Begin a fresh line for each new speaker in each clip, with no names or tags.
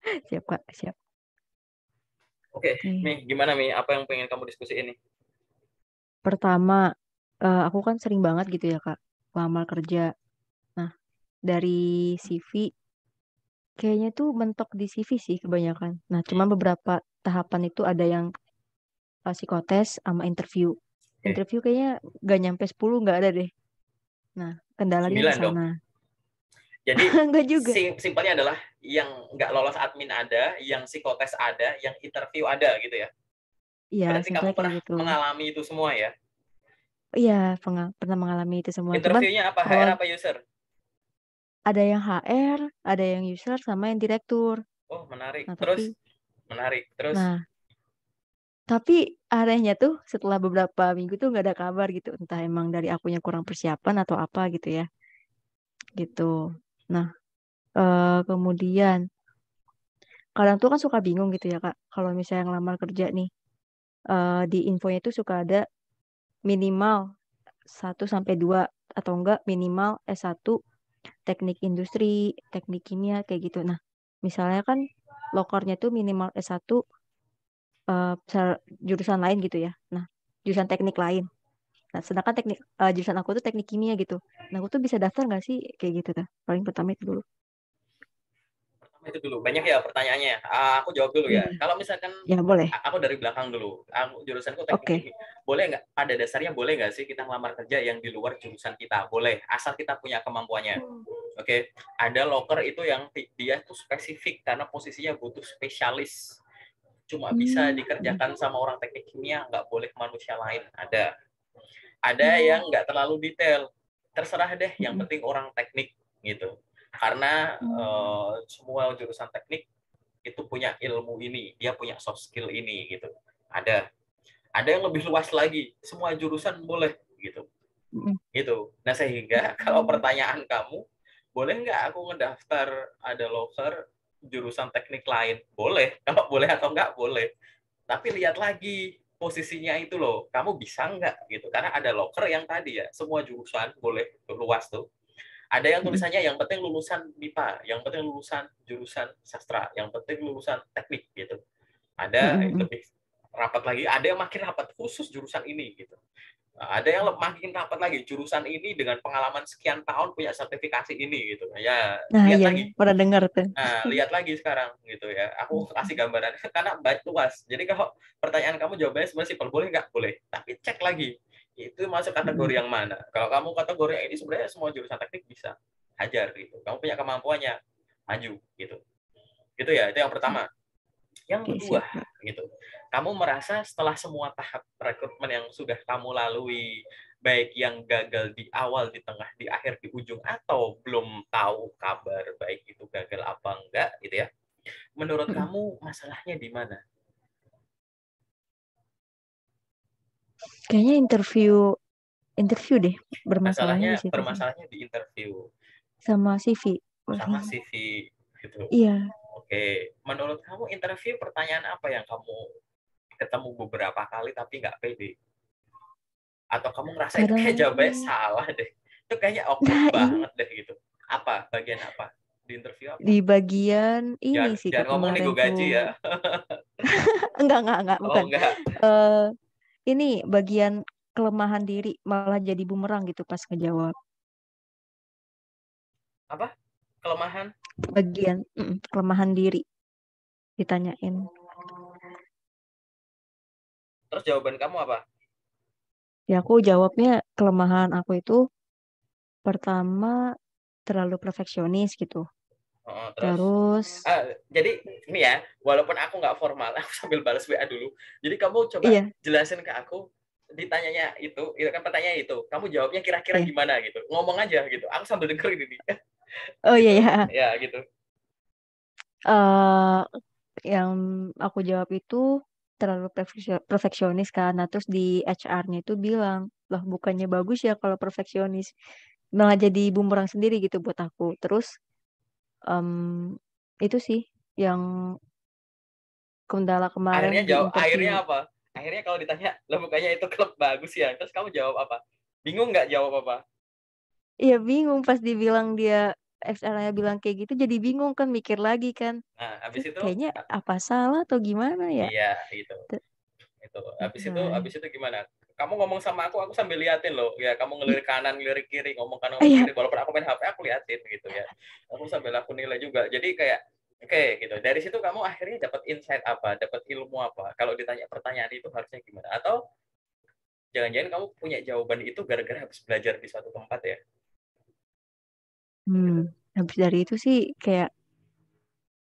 Siap, Kak. Siap.
Oke,
Oke.
Mi, gimana Mi? Apa yang pengen kamu diskusiin nih?
Pertama, aku kan sering banget gitu ya, Kak, lamar kerja. Nah, dari CV, kayaknya tuh mentok di CV sih kebanyakan. Nah, cuma
Hmm,
beberapa tahapan itu ada yang psikotes sama interview.
oke.
Interview kayaknya gak nyampe 10, nggak ada deh. Nah, kendalanya di
9 dong.
sana.
Jadi
Enggak juga.
simpelnya adalah yang nggak lolos admin ada, yang psikotes ada, yang interview ada gitu ya.
Iya,
Berarti kamu
simpelnya kayak
pernah
gitu.
mengalami itu semua ya?
Iya, pernah mengalami itu semua. Cuman
Interviewnya apa?
kalau
HR apa user?
ada yang HR, ada yang user, sama yang direktur.
Oh, menarik.
Nah,
Terus,
tapi,
menarik. Terus,
nah, tapi anehnya tuh setelah beberapa minggu tuh nggak ada kabar gitu. Entah emang dari akunya kurang persiapan atau apa gitu ya. Gitu. Nah, kemudian kadang tuh kan suka bingung gitu ya Kak. Kalau misalnya ngelamar kerja nih, di infonya tuh suka ada minimal 1 sampai 2 atau enggak minimal S1 teknik industri, teknik kimia kayak gitu. Nah, misalnya kan lokernya tuh minimal S1 jurusan lain gitu ya. Nah, jurusan teknik lain. Nah, sedangkan jurusan aku tuh teknik kimia gitu. Nah, aku tuh bisa daftar nggak sih kayak gitu tuh? Paling pertama itu dulu.
pertama itu dulu. Banyak ya pertanyaannya. Aku jawab dulu ya.
Iya,
Kalau misalkan
ya boleh.
aku dari belakang dulu. Aku jurusanku teknik
Oke.
kimia. Boleh nggak? Pada dasarnya boleh nggak sih kita ngelamar kerja yang di luar jurusan kita? Boleh, asal kita punya kemampuannya.
Hmm.
Oke, ada loker itu yang dia tuh spesifik karena posisinya butuh spesialis. Cuma bisa
Hmm.
dikerjakan sama orang teknik kimia, nggak boleh manusia lain. Ada
Hmm.
yang nggak terlalu detail. Terserah deh, yang
Hmm.
penting orang teknik gitu. Karena
Hmm.
semua jurusan teknik itu punya ilmu ini, dia punya soft skill ini gitu. Ada ada yang lebih luas lagi, semua jurusan boleh gitu.
Hmm.
Gitu. Nah, sehingga kalau
Hmm.
pertanyaan kamu, boleh nggak aku ngedaftar ada loker jurusan teknik lain? Boleh. Kalau boleh atau nggak, boleh. Tapi lihat lagi posisinya itu loh, kamu bisa nggak gitu. Karena ada loker yang tadi ya, semua jurusan boleh luas tuh. Ada yang
Hmm.
tulisannya yang penting lulusan MIPA, yang penting lulusan jurusan sastra, yang penting lulusan teknik gitu. Ada
Hmm.
lebih rapat lagi, ada yang makin rapat khusus jurusan ini gitu. Ada yang makin rapat lagi jurusan ini dengan pengalaman sekian tahun punya sertifikasi ini gitu ya.
Nah,
Lihat
iya,
lagi,
pernah dengar tuh.
lihat lagi sekarang gitu ya, aku kasih gambaran karena baik luas. Jadi kalau pertanyaan kamu jawabannya sebenarnya simpel, boleh nggak, boleh, tapi cek lagi itu masuk
Hmm.
kategori yang mana. Kalau kamu kategori yang ini, sebenarnya semua jurusan teknik bisa hajar gitu, kamu punya kemampuannya, maju gitu. Gitu ya, itu yang pertama. Yang
Oke,
kedua,
siap, Kak.
gitu. Kamu merasa setelah semua tahap rekrutmen yang sudah kamu lalui, baik yang gagal di awal, di tengah, di akhir, di ujung, atau belum tahu kabar baik itu gagal apa enggak, gitu ya. Menurut
Hmm.
kamu masalahnya di mana?
Kayaknya interview interview deh bermasalahnya
Masalahnya,
di situ sih.
bermasalahnya di interview
Sama CV.
sama
Paling.
CV gitu.
Iya.
Oke, menurut kamu interview pertanyaan apa yang kamu ketemu beberapa kali tapi nggak pede? Atau kamu ngerasa itu kayak
Kadang
jawabannya salah deh, itu kayaknya awkward
nah ini
banget deh gitu. Apa bagian apa di interview apa?
di bagian ini
jangan
sih
jangan
Kak
ngomong nego
kemarin tuh.
gaji ya.
Enggak,
Oh
bukan.
enggak.
eh ini bagian kelemahan diri malah jadi bumerang gitu pas ngejawab.
Apa kelemahan?
Bagian kelemahan diri ditanyain.
Terus jawaban kamu apa?
Ya aku jawabnya kelemahan aku itu pertama terlalu perfeksionis gitu.
Oh, terus
Terus
jadi ini ya, walaupun aku nggak formal, aku sambil balas WA dulu. Jadi kamu coba
iya,
jelasin ke aku, ditanyanya itu kan pertanyaan itu, kamu jawabnya kira-kira
iya.
gimana gitu, ngomong aja gitu, aku sambil dengerin ini.
Oh iya
Gitu
ya.
ya, gitu.
eh yang aku jawab itu terlalu perfeksionis kan. Nah, terus di HR-nya itu bilang, "Lah, bukannya bagus ya kalau perfeksionis." Malah jadi bumerang sendiri gitu buat aku. Terus em, itu sih yang kendala kemarin
Akhirnya
di
jawab,
interview.
akhirnya apa? Akhirnya kalau ditanya, lo bukannya itu klub bagus ya, terus kamu jawab apa? Bingung nggak jawab apa?
Iya bingung pas dibilang dia XR-nya bilang kayak gitu jadi bingung kan, mikir lagi kan.
Nah,
Itu
habis itu,
kayaknya apa salah atau gimana ya?
iya itu.
Te-
Itu.
Nah,
Habis itu gimana? Kamu ngomong sama aku sambil liatin loh. Ya, kamu ngelirik kanan, ngelirik kiri, ngomong kanan, ngomong
iya,
kiri. Walaupun aku main HP, aku liatin gitu ya. Aku sambil aku nilai juga. Jadi kayak, oke gitu. Dari situ kamu akhirnya dapat insight apa, dapat ilmu apa. Kalau ditanya pertanyaan itu harusnya gimana? Atau jangan-jangan kamu punya jawaban itu gara-gara habis belajar di suatu tempat ya?
hmm,
Gitu.
habis dari itu sih kayak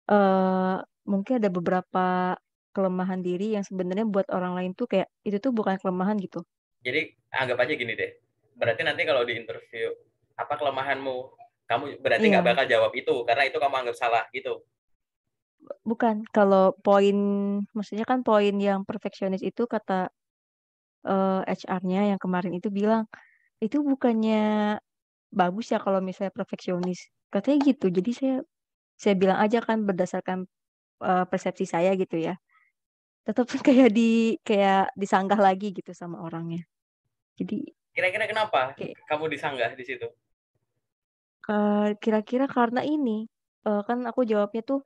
eh mungkin ada beberapa kelemahan diri yang sebenarnya buat orang lain tuh kayak itu tuh bukan kelemahan gitu.
Jadi anggap aja gini deh. Berarti nanti kalau di interview, apa kelemahanmu? Kamu berarti nggak
Iya,
bakal jawab itu, karena itu kamu anggap salah gitu.
bukan. Kalau poin, maksudnya kan poin yang perfeksionis itu kata HR-nya yang kemarin itu bilang itu bukannya bagus ya kalau misalnya perfeksionis. Katanya gitu. Jadi saya bilang aja kan berdasarkan persepsi saya gitu ya. Tetap kayak disanggah lagi gitu sama orangnya. Jadi
Kira-kira kenapa
kayak
kamu disanggah di situ?
kira-kira karena ini kan aku jawabnya tuh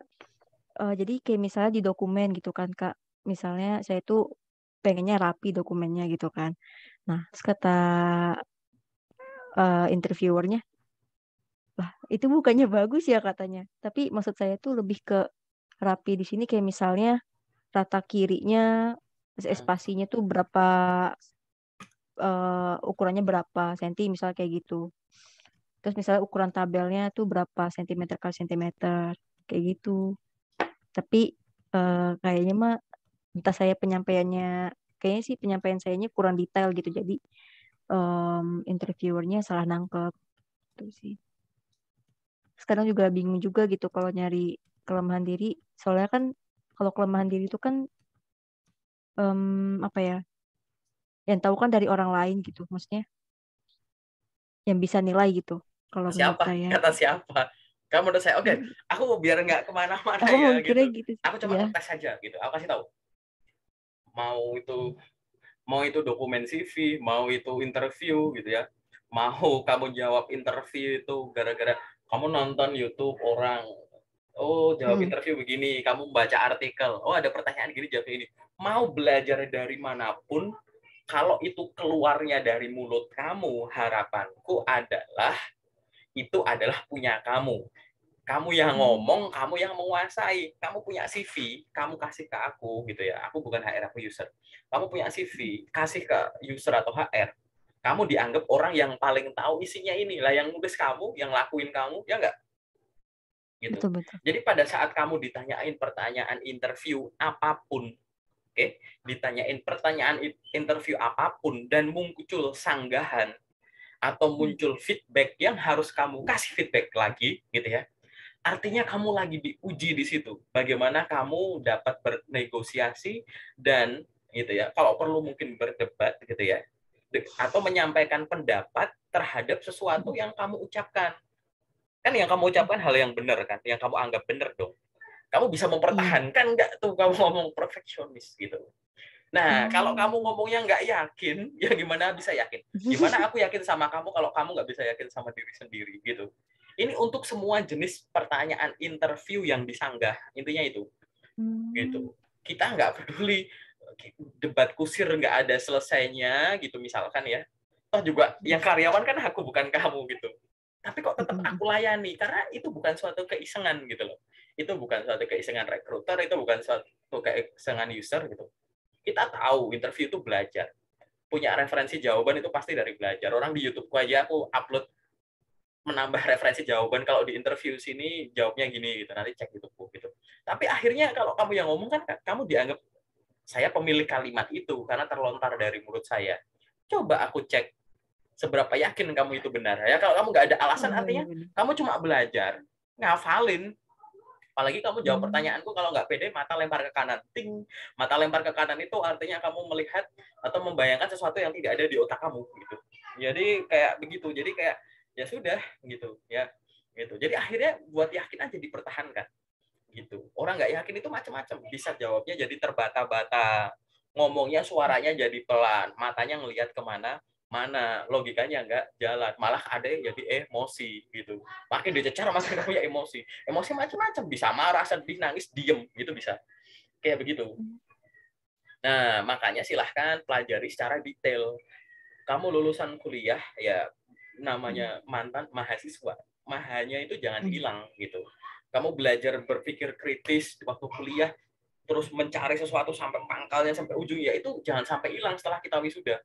jadi kayak misalnya di dokumen gitu kan Kak. Misalnya saya tuh pengennya rapi dokumennya gitu kan. Nah, terus kata interviewernya, lah itu bukannya bagus ya katanya. Tapi maksud saya tuh lebih ke rapi di sini kayak misalnya rata kirinya, terus
Hmm.
spasinya tuh berapa, ukurannya berapa senti misalnya kayak gitu. Terus misalnya ukuran tabelnya tuh berapa sentimeter kali sentimeter kayak gitu. Tapi kayaknya mah entah saya penyampaiannya, kayaknya sih penyampaian sayanya kurang detail gitu. Jadi interviewernya salah nangkep gitu sih. Sekarang juga bingung juga gitu kalau nyari kelemahan diri. Soalnya kan kalau kelemahan diri itu kan apa ya? Yang tahu kan dari orang lain gitu. Maksudnya yang bisa nilai gitu. Kalau menurut
Siapa?
saya.
Kata siapa? Kamu menurut saya, oke, aku biar nggak kemana-mana
Aku
ya
mau
gitu.
kira gitu sih.
Aku cuma
Iya.
ngetes saja gitu. Aku kasih tahu. Mau itu mau itu dokumen CV, mau itu interview gitu ya. Mau kamu jawab interview itu gara-gara kamu nonton YouTube orang, oh jawab
Hmm.
interview begini, kamu baca artikel, oh ada pertanyaan gini jawab ini. Mau belajar dari manapun, kalau itu keluarnya dari mulut kamu, harapanku adalah itu adalah punya kamu. Kamu yang
Hmm.
ngomong, kamu yang menguasai. Kamu punya CV, kamu kasih ke aku gitu ya. Aku bukan HR, aku user. Kamu punya CV, kasih ke user atau HR. Kamu dianggap orang yang paling tahu isinya ini lah, yang nulis kamu, yang lakuin kamu, ya enggak? Gitu.
Betul betul.
Jadi pada saat kamu ditanyain pertanyaan interview apapun, oke, ditanyain pertanyaan interview apapun dan muncul sanggahan atau
Hmm.
muncul feedback yang harus kamu kasih feedback lagi, gitu ya. Artinya kamu lagi diuji di situ. Bagaimana kamu dapat bernegosiasi dan gitu ya. Kalau perlu mungkin berdebat gitu ya. Atau menyampaikan pendapat terhadap sesuatu yang kamu ucapkan. Kan yang kamu ucapkan hal yang benar kan, yang kamu anggap benar dong. Kamu bisa
Iya.
mempertahankan nggak tuh kamu ngomong perfeksionis gitu. Nah, kalau kamu
Hmm.
ngomongnya nggak yakin, ya gimana bisa yakin? Gimana aku yakin sama kamu kalau kamu nggak bisa yakin sama diri sendiri gitu. Ini untuk semua jenis pertanyaan interview yang disanggah, intinya itu.
Hmm.
Gitu. Kita nggak peduli debat kusir nggak ada selesainya gitu misalkan ya. Toh juga yang karyawan kan aku bukan kamu gitu. Tapi kok tetap
Mm-mm.
aku layani karena itu bukan suatu keisengan gitu loh. Itu bukan suatu keisengan rekruter, itu bukan suatu keisengan user gitu. Kita tahu interview itu belajar. Punya referensi jawaban itu pasti dari belajar. Orang di YouTube aja aku upload menambah referensi jawaban kalau di interview sini jawabnya gini gitu. Nanti cek YouTube gitu. Tapi akhirnya kalau kamu yang ngomong kan kamu dianggap saya pemilik kalimat itu karena terlontar dari mulut saya. Coba aku cek seberapa yakin kamu itu benar. Ya kalau kamu nggak ada alasan
Oh iya
artinya
benar.
kamu cuma belajar, ngafalin. Apalagi kamu jawab
Hmm.
pertanyaanku kalau nggak pede mata lempar ke kanan. Ting, mata lempar ke kanan itu artinya kamu melihat atau membayangkan sesuatu yang tidak ada di otak kamu gitu. Jadi kayak begitu. Jadi kayak ya sudah gitu ya. Gitu. Jadi akhirnya buat yakin aja dipertahankan gitu. Orang nggak yakin itu macam-macam. Bisa jawabnya jadi terbata-bata, ngomongnya suaranya jadi pelan, matanya ngelihat kemana mana logikanya nggak jalan, malah ada yang jadi emosi gitu. Makin dicecar makin punya emosi, emosi macam-macam, bisa marah, sedih, nangis, diem gitu, bisa kayak begitu. Nah, makanya silahkan pelajari secara detail. Kamu lulusan kuliah ya, namanya mantan mahasiswa, mahanya itu jangan hilang gitu. Kamu belajar berpikir kritis waktu kuliah, terus mencari sesuatu sampai pangkalnya, sampai ujungnya, itu jangan sampai hilang setelah kita wisuda.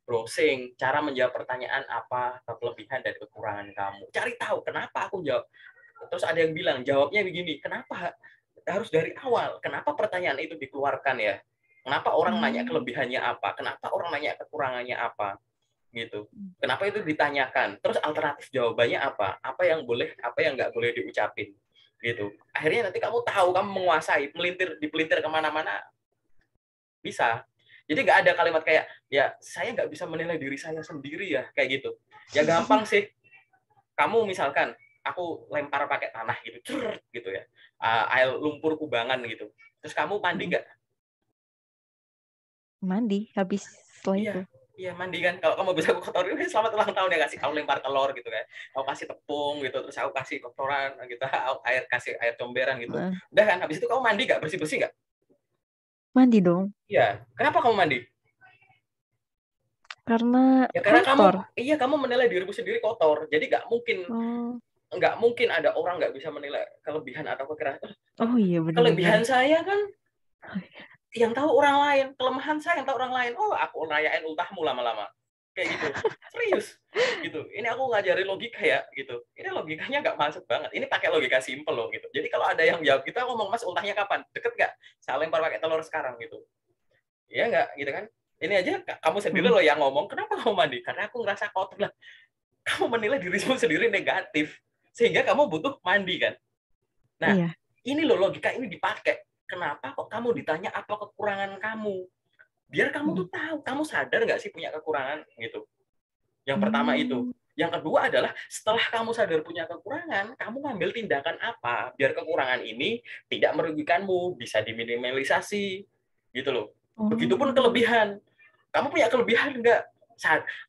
Browsing, cara menjawab pertanyaan apa kelebihan dan kekurangan kamu. Cari tahu kenapa aku jawab. Terus ada yang bilang jawabnya begini, kenapa harus dari awal? Kenapa pertanyaan itu dikeluarkan ya? Kenapa orang nanya kelebihannya apa? Kenapa orang nanya kekurangannya apa? Gitu. Kenapa itu ditanyakan? Terus alternatif jawabannya apa? Apa yang boleh, apa yang nggak boleh diucapin? Gitu. Akhirnya nanti kamu tahu, kamu menguasai, dipelintir kemana-mana bisa. Jadi nggak ada kalimat kayak, ya saya nggak bisa menilai diri saya sendiri ya, kayak gitu. Ya gampang sih. Kamu misalkan, aku lempar pakai tanah gitu, cerut gitu ya, air lumpur kubangan gitu. Terus kamu mandi nggak?
Mandi habis setelah
Iya,
itu.
iya mandi kan. Kalau kamu bisa aku kotorin, selamat ulang tahun ya, kasih aku lempar telur gitu kan. Aku kasih tepung gitu, terus aku kasih kotoran gitu, kasih air comberan gitu. Udah kan, habis itu kamu mandi nggak? Bersih-bersih nggak?
Mandi dong.
Iya. Kenapa kamu mandi?
Karena
Ya karena kamu,
kotor.
iya kamu menilai dirimu sendiri kotor. Jadi
Oh,
nggak mungkin ada orang nggak bisa menilai kelebihan atau kekurangan.
oh iya benar-benar.
Kelebihan saya kan yang tahu orang lain, kelemahan saya yang tahu orang lain. Oh, aku rayain ultahmu lama-lama. Kayak gitu. Serius. Gitu. Ini aku ngajarin logika ya, gitu. Ini logikanya nggak masuk banget. Ini pakai logika simpel loh, gitu. Jadi kalau ada yang jawab, kita ngomong, Mas, ultahnya kapan? Deket nggak? Saya lempar pakai telur sekarang, gitu. Iya nggak? Gitu kan? Ini aja kamu sendiri loh yang ngomong, kenapa kamu mandi? Karena aku ngerasa kotor lah. Kamu menilai dirimu sendiri negatif. Sehingga kamu butuh mandi kan? Nah,
Iya.
ini loh logika ini dipakai. Kenapa kok kamu ditanya apa kekurangan kamu? Biar kamu tuh tahu, kamu sadar nggak sih punya kekurangan gitu. Yang pertama itu. Yang kedua adalah setelah kamu sadar punya kekurangan, kamu ngambil tindakan apa biar kekurangan ini tidak merugikanmu, bisa diminimalisasi gitu loh. Begitupun
Oh.
kelebihan. Kamu punya kelebihan nggak?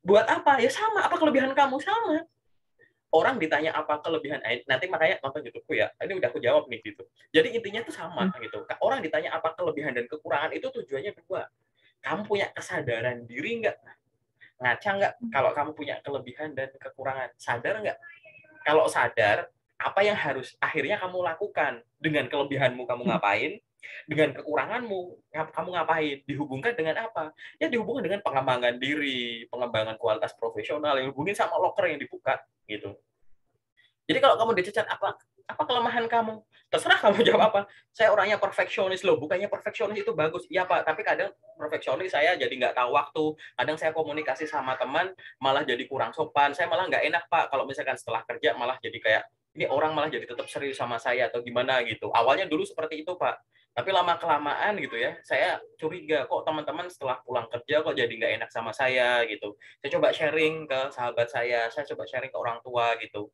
Buat apa? Ya sama, apa kelebihan kamu? Sama. Orang ditanya apa kelebihan, nanti makanya nonton YouTubeku ya, ini udah aku jawab nih gitu. Jadi intinya tuh sama gitu. Orang ditanya apa kelebihan dan kekurangan itu tujuannya dua. Kamu punya kesadaran diri nggak? Ngaca nggak kalau kamu punya kelebihan dan kekurangan? Sadar nggak? Kalau sadar, apa yang harus akhirnya kamu lakukan? Dengan kelebihanmu kamu ngapain? Dengan kekuranganmu kamu ngapain? Dihubungkan dengan apa? Ya dihubungkan dengan pengembangan diri, pengembangan kualitas profesional, yang hubungin sama loker yang dibuka gitu. Jadi kalau kamu dicacat apa kelemahan kamu? Terserah kamu jawab apa. Saya orangnya perfeksionis loh. Bukannya perfeksionis itu bagus. Iya Pak, tapi kadang perfeksionis saya jadi nggak tahu waktu. Kadang saya komunikasi sama teman malah jadi kurang sopan. Saya malah nggak enak Pak. Kalau misalkan setelah kerja malah jadi kayak ini orang malah jadi tetap serius sama saya atau gimana gitu. Awalnya dulu seperti itu Pak. Tapi lama kelamaan gitu ya, saya curiga kok teman-teman setelah pulang kerja kok jadi nggak enak sama saya gitu. Saya coba sharing ke sahabat saya coba sharing ke orang tua gitu.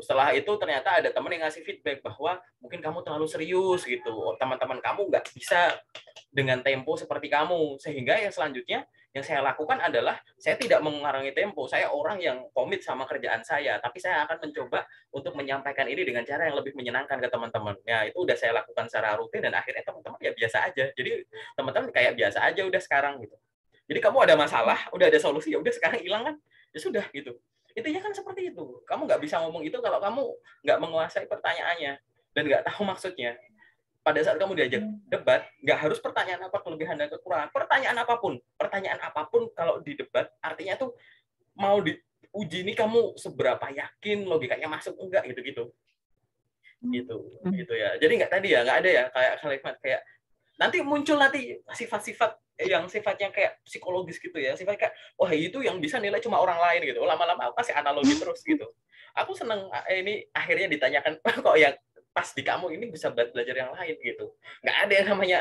Setelah itu ternyata ada teman yang ngasih feedback bahwa mungkin kamu terlalu serius gitu. Teman-teman kamu nggak bisa dengan tempo seperti kamu. Sehingga yang selanjutnya yang saya lakukan adalah saya tidak mengurangi tempo. Saya orang yang komit sama kerjaan saya, tapi saya akan mencoba untuk menyampaikan ini dengan cara yang lebih menyenangkan ke teman-teman. Ya, itu udah saya lakukan secara rutin dan akhirnya teman-teman ya biasa aja. Jadi teman-teman kayak biasa aja udah sekarang gitu. Jadi kamu ada masalah, udah ada solusi, ya udah sekarang hilang kan. Ya sudah gitu. Intinya kan seperti itu. Kamu nggak bisa ngomong itu kalau kamu nggak menguasai pertanyaannya dan nggak tahu maksudnya. Pada saat kamu diajak debat, nggak harus pertanyaan apa kelebihan dan kekurangan. Pertanyaan apapun kalau di debat artinya tuh mau diuji nih kamu seberapa yakin logikanya masuk enggak gitu-gitu. Gitu, gitu ya. Jadi nggak ada ya kayak kalimat kayak nanti muncul nanti sifat-sifat yang sifatnya kayak psikologis gitu ya, sifat kayak wah itu yang bisa nilai cuma orang lain gitu. Lama-lama aku kasih analogi terus gitu. Aku seneng ini akhirnya ditanyakan kok yang pas di kamu ini bisa belajar yang lain gitu. Nggak ada yang namanya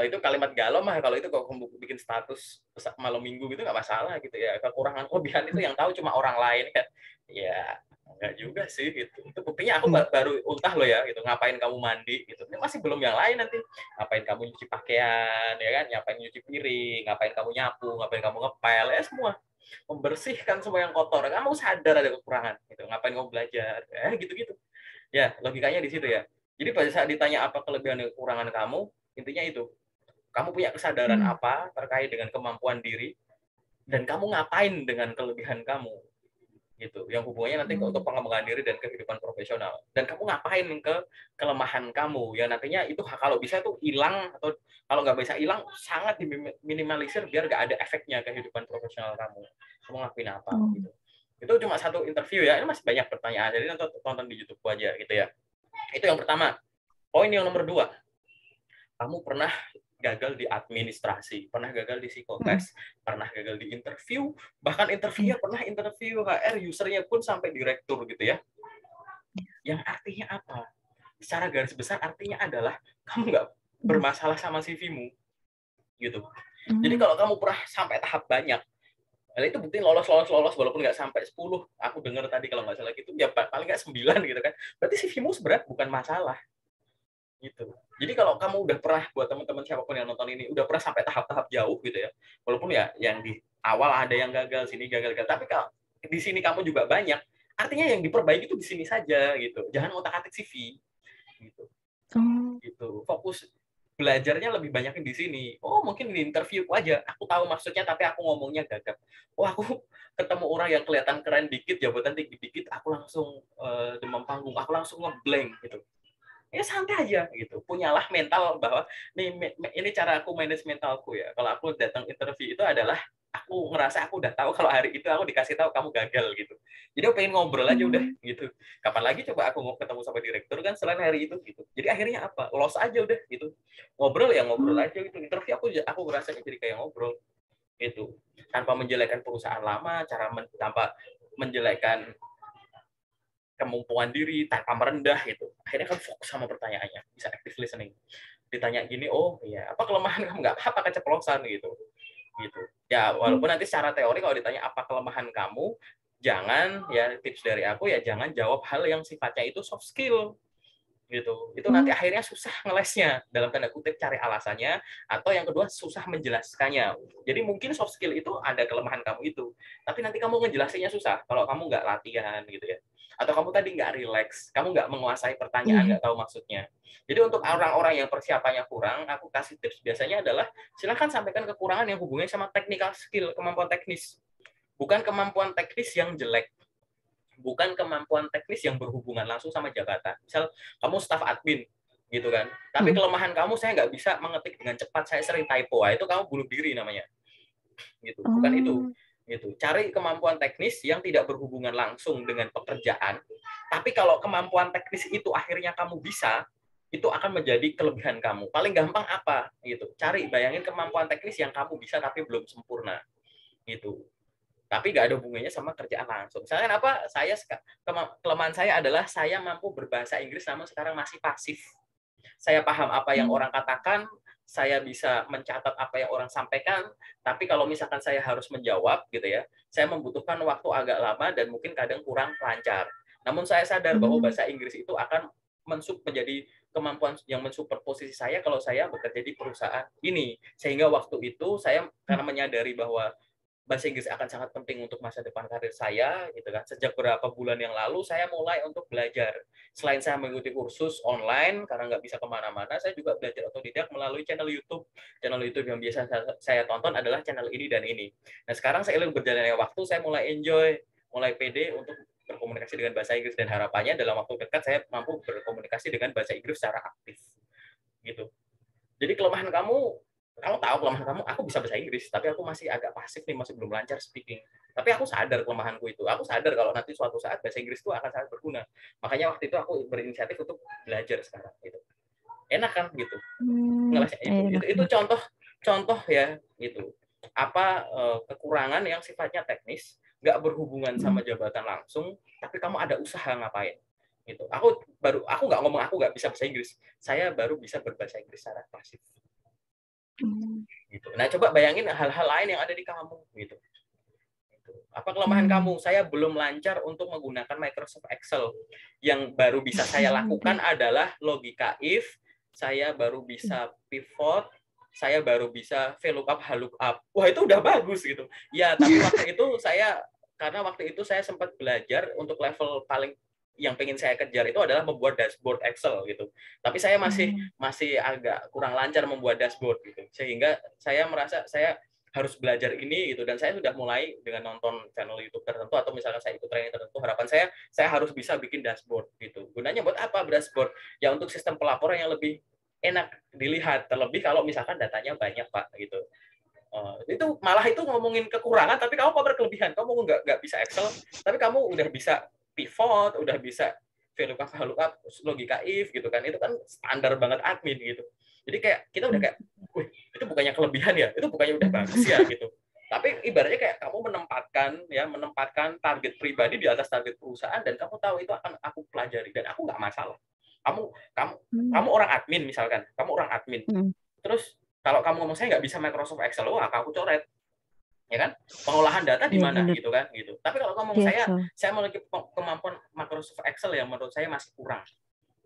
Itu kalimat galau mah, kalau itu kalau kamu bikin status malam minggu gitu nggak masalah gitu ya. Kekurangan kelebihan itu yang tahu cuma orang lain kan. Ya nggak juga sih gitu. Itu buktinya aku baru ultah loh ya gitu. Ngapain kamu mandi gitu. Ini masih belum yang lain nanti. Ngapain kamu nyuci pakaian ya kan, ngapain nyuci piring, ngapain kamu nyapu, ngapain kamu ngepel, ya semua. Membersihkan semua yang kotor. Kamu sadar ada kekurangan gitu. Ngapain kamu belajar? Gitu-gitu. Ya, logikanya di situ ya. Jadi pada saat ditanya apa kelebihan dan kekurangan kamu, intinya itu. Kamu punya kesadaran apa terkait dengan kemampuan diri, dan kamu ngapain dengan kelebihan kamu. Gitu. Yang hubungannya nanti untuk pengembangan diri dan kehidupan profesional. Dan kamu ngapain ke kelemahan kamu. Yang nantinya itu kalau bisa tuh hilang, atau kalau nggak bisa hilang, sangat diminimalisir biar nggak ada efeknya kehidupan profesional kamu. Kamu ngapain apa gitu. Itu cuma satu interview ya. Ini masih banyak pertanyaan. Jadi tonton di YouTube aja gitu ya. Itu yang pertama. Poin yang nomor 2, kamu pernah gagal di administrasi, pernah gagal di psikotes, pernah gagal di interview, bahkan interviewnya pernah interview HR, usernya pun sampai direktur gitu ya. Yang artinya apa? Secara garis besar artinya adalah kamu nggak bermasalah sama CV-mu. Gitu. Jadi kalau kamu pernah sampai tahap banyak, itu bukti lolos walaupun nggak sampai 10. Aku dengar tadi kalau nggak salah gitu, ya paling nggak 9 gitu kan. Berarti CV-mu sebenarnya bukan masalah. Gitu. Jadi kalau kamu udah pernah, buat teman-teman siapapun yang nonton ini, udah pernah sampai tahap-tahap jauh gitu ya, walaupun ya yang di awal ada yang gagal, sini gagal, tapi kalau di sini kamu juga banyak, artinya yang diperbaiki itu di sini saja gitu. Jangan otak-atik CV gitu. Gitu. Fokus belajarnya lebih banyak di sini. Oh, mungkin di interview aja. Aku tahu maksudnya tapi aku ngomongnya gagap. Oh, aku ketemu orang yang kelihatan keren dikit, jabatan tinggi dikit, aku langsung demam panggung, aku langsung ngeblank gitu. Ya santai aja gitu. Punyalah mental bahwa ini cara aku manage mentalku ya. Kalau aku datang interview itu adalah aku ngerasa aku udah tahu kalau hari itu aku dikasih tahu kamu gagal gitu. Jadi aku pengen ngobrol aja udah gitu. Kapan lagi coba aku mau ketemu sama direktur kan selain hari itu gitu. Jadi akhirnya apa? Los aja udah gitu. Ngobrol ya ngobrol aja gitu. Interview aku ngerasanya jadi kayak ngobrol gitu. Tanpa menjelekkan perusahaan lama, tanpa menjelekkan kemampuan diri tanpa merendah gitu. Akhirnya kan fokus sama pertanyaannya, bisa active listening. Ditanya gini, oh iya, apa kelemahan kamu? Nggak apa-apa, keceplosan gitu. Gitu. Ya walaupun nanti secara teori kalau ditanya apa kelemahan kamu, jangan ya, tips dari aku ya jangan jawab hal yang sifatnya itu soft skill gitu. Itu nanti akhirnya susah ngelesnya, dalam tanda kutip cari alasannya, atau yang kedua susah menjelaskannya. Jadi mungkin soft skill itu ada kelemahan kamu itu, tapi nanti kamu ngejelasinnya susah kalau kamu nggak latihan gitu ya, atau kamu tadi nggak relax, kamu nggak menguasai pertanyaan, nggak tahu maksudnya. Jadi untuk orang-orang yang persiapannya kurang, aku kasih tips biasanya adalah silakan sampaikan kekurangan yang hubungannya sama technical skill, kemampuan teknis, bukan kemampuan teknis yang jelek, bukan kemampuan teknis yang berhubungan langsung sama jabatan. Misal kamu staf admin gitu kan, tapi kelemahan kamu saya nggak bisa mengetik dengan cepat, saya sering typo, itu kamu bunuh diri namanya. Gitu. Bukan itu. Gitu. Cari kemampuan teknis yang tidak berhubungan langsung dengan pekerjaan, tapi kalau kemampuan teknis itu akhirnya kamu bisa, itu akan menjadi kelebihan kamu. Paling gampang apa? Gitu. Cari, bayangin kemampuan teknis yang kamu bisa tapi belum sempurna. Gitu. Tapi nggak ada hubungannya sama kerjaan langsung. Misalnya apa? Kelemahan saya adalah saya mampu berbahasa Inggris namun sekarang masih pasif. Saya paham apa yang orang katakan, saya bisa mencatat apa yang orang sampaikan, tapi kalau misalkan saya harus menjawab gitu ya, saya membutuhkan waktu agak lama dan mungkin kadang kurang lancar. Namun saya sadar bahwa bahasa Inggris itu akan menjadi kemampuan yang mensupport posisi saya kalau saya bekerja di perusahaan ini. Sehingga waktu itu saya karena menyadari bahwa bahasa Inggris akan sangat penting untuk masa depan karir saya gitu kan. Sejak beberapa bulan yang lalu saya mulai untuk belajar. Selain saya mengikuti kursus online karena nggak bisa kemana-mana, saya juga belajar otodidak melalui channel YouTube. Channel YouTube yang biasa saya tonton adalah channel ini dan ini. Nah sekarang seiring berjalannya waktu saya mulai enjoy, mulai pede untuk berkomunikasi dengan bahasa Inggris, dan harapannya dalam waktu dekat saya mampu berkomunikasi dengan bahasa Inggris secara aktif. Gitu. Jadi kelemahan kamu tahu kelemahan kamu, aku bisa bahasa Inggris, tapi aku masih agak pasif nih, masih belum lancar speaking. Tapi aku sadar kelemahanku itu. Aku sadar kalau nanti suatu saat bahasa Inggris itu akan sangat berguna. Makanya waktu itu aku berinisiatif untuk belajar sekarang gitu. Enak kan gitu. Itu contoh ya gitu. Apa kekurangan yang sifatnya teknis, nggak berhubungan sama jabatan langsung, tapi kamu ada usaha ngapain gitu. Aku nggak ngomong aku nggak bisa bahasa Inggris. Saya baru bisa berbahasa Inggris secara pasif. Gitu. Nah, coba bayangin hal-hal lain yang ada di kamu gitu. Apa kelemahan kamu? Saya belum lancar untuk menggunakan Microsoft Excel. Yang baru bisa saya lakukan adalah logika if, saya baru bisa pivot, saya baru bisa VLOOKUP, HLOOKUP. Wah, itu udah bagus gitu. Ya, tapi karena waktu itu saya sempat belajar untuk level paling yang pengen saya kejar itu adalah membuat dashboard Excel gitu. Tapi saya masih agak kurang lancar membuat dashboard gitu. Sehingga saya merasa saya harus belajar ini gitu, dan saya sudah mulai dengan nonton channel YouTube tertentu atau misalnya saya ikut training tertentu, harapan saya harus bisa bikin dashboard gitu. Gunanya buat apa dashboard? Ya untuk sistem pelaporan yang lebih enak dilihat, terlebih kalau misalkan datanya banyak Pak gitu. Itu malah itu ngomongin kekurangan, tapi kamu kok berkelebihan, kamu nggak bisa Excel, tapi kamu udah bisa pivot, udah bisa VLOOKUP, HLOOKUP, logika if gitu kan, itu kan standar banget admin gitu. Jadi kayak kita udah kayak, wih, itu bukannya kelebihan ya, itu bukannya udah bagus ya gitu. Tapi ibaratnya kayak kamu menempatkan target pribadi di atas target perusahaan, dan kamu tahu itu akan aku pelajari dan aku nggak masalah. Kamu kamu kamu orang admin misalkan, kamu orang admin, terus kalau kamu ngomong saya nggak bisa Microsoft Excel, wah aku coret, ya kan? Pengolahan data di mana gitu kan, gitu. Tapi kalau kamu ngomong saya memiliki kemampuan Microsoft Excel yang menurut saya masih kurang,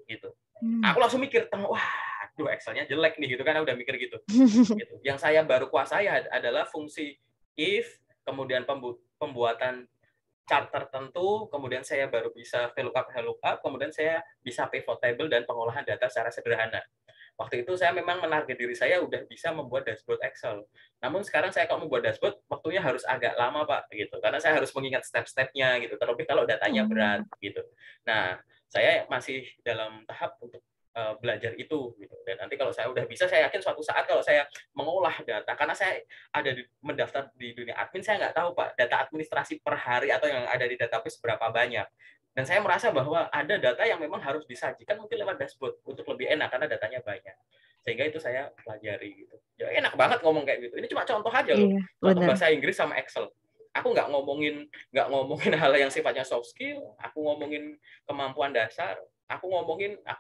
gitu. Aku langsung mikir, wah, aduh Excelnya jelek nih, gitu kan, udah mikir gitu. Gitu. Yang saya baru kuasai adalah fungsi if, kemudian pembuatan chart tertentu, kemudian saya baru bisa VLOOKUP, HLOOKUP, kemudian saya bisa pivot table dan pengolahan data secara sederhana. Waktu itu saya memang menarget diri saya udah bisa membuat dashboard Excel. Namun sekarang saya kalau membuat dashboard, waktunya harus agak lama Pak, gitu. Karena saya harus mengingat step-stepnya, gitu. Terlebih kalau datanya berat, gitu. Nah, saya masih dalam tahap untuk belajar itu, gitu. Dan nanti kalau saya udah bisa, saya yakin suatu saat kalau saya mengolah data, karena saya mendaftar di dunia admin, saya nggak tahu Pak, data administrasi per hari atau yang ada di database berapa banyak. Dan saya merasa bahwa ada data yang memang harus disajikan mungkin lewat dashboard untuk lebih enak karena datanya banyak. Sehingga itu saya pelajari gitu. Ya enak banget ngomong kayak gitu. Ini cuma contoh aja loh. Contoh bahasa Inggris sama Excel. Aku nggak ngomongin hal yang sifatnya soft skill, aku ngomongin kemampuan dasar, aku